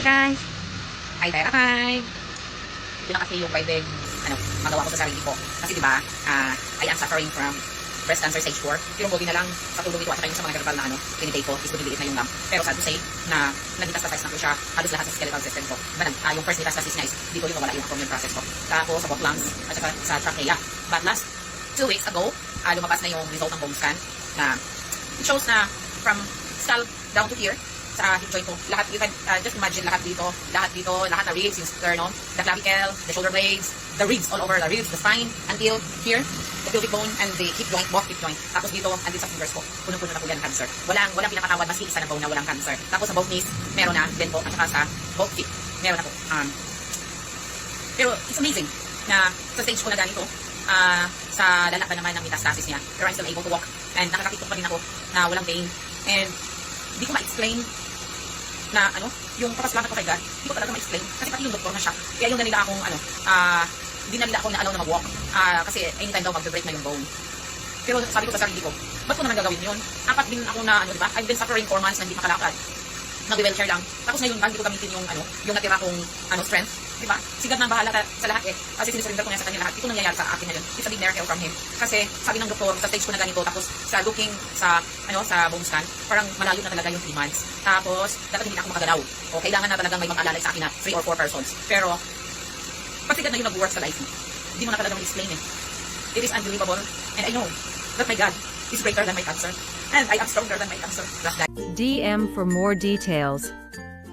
guys. Hi there. Hi. Ito na kasi yung pwedeng magawa ko sa sarili ko. Kasi diba, I am suffering from breast cancer stage 4. Yung body na lang sa tulong ito at saka yung sa mga herbal na tinitake ko is lumiliit na yung lump. Pero sad to say na nag-metastasize na ko siya halos lahat sa skeletal system ko. Diba, yung first metastasis niya is dito yung nawala yung abdomen process ko. Tapos sa both lungs at saka sa trachea. But last 2 weeks ago, lumabas na yung result ng bone scan na it shows na from skull down to here sa hip joint ko. Lahat, you can just imagine lahat na ribs, yung sternum, the clavicle, the shoulder blades, the ribs, all over the ribs, the spine, until here, the pelvic bone and the hip joint, both hip joint. Tapos dito, andito sa fingers ko, punong-puno na po yan ng cancer. Walang pinakatawad, maski isa na bone na walang cancer. Tapos sa both knees, meron na din po, at saka sa both feet, meron na po. Pero it's amazing na sa stage ko na ganito, sa lala pa naman ng metastasis niya, pero I'm still able to walk, and nakakatiktok pa rin ako na walang pain, and hindi ko ma-explain na yung papasalamat ko kay God, hindi ko talaga ma-explain. Kasi pati yung doktor na siya. Kaya yung nila akong hindi na nila ako na-allow na mag-walk. Kasi anytime daw mag-break na yung bone. Pero sabi ko sa sarili ko, ba't ko naman gagawin yun? 4 din ako na, diba? I've been suffering 4 months na hindi makalakad. Nag-wheelchair lang. Tapos ngayon, hindi ko gamitin yung natira kong strength. Diba? Si God na bahala sa lahat eh. Kasi sinusurinder ko niya sa kanya lahat. Ito nangyayari sa akin ngayon. It's a big miracle from Him. Kasi sabi ng doktor, sa stage ko na ganito, tapos sa looking sa bone scan, parang malayo na talaga yung 3 months. Tapos, dapat hindi na ako makagalaw. O kailangan na talagang may mag-alalay sa akin na 3 or 4 persons. Pero, pag si God na yung nag-work sa life mo, hindi mo na talaga mag-explain eh. It is unbelievable. And I know that my God is greater than my cancer. And I am stronger than my cancer. DM for more details.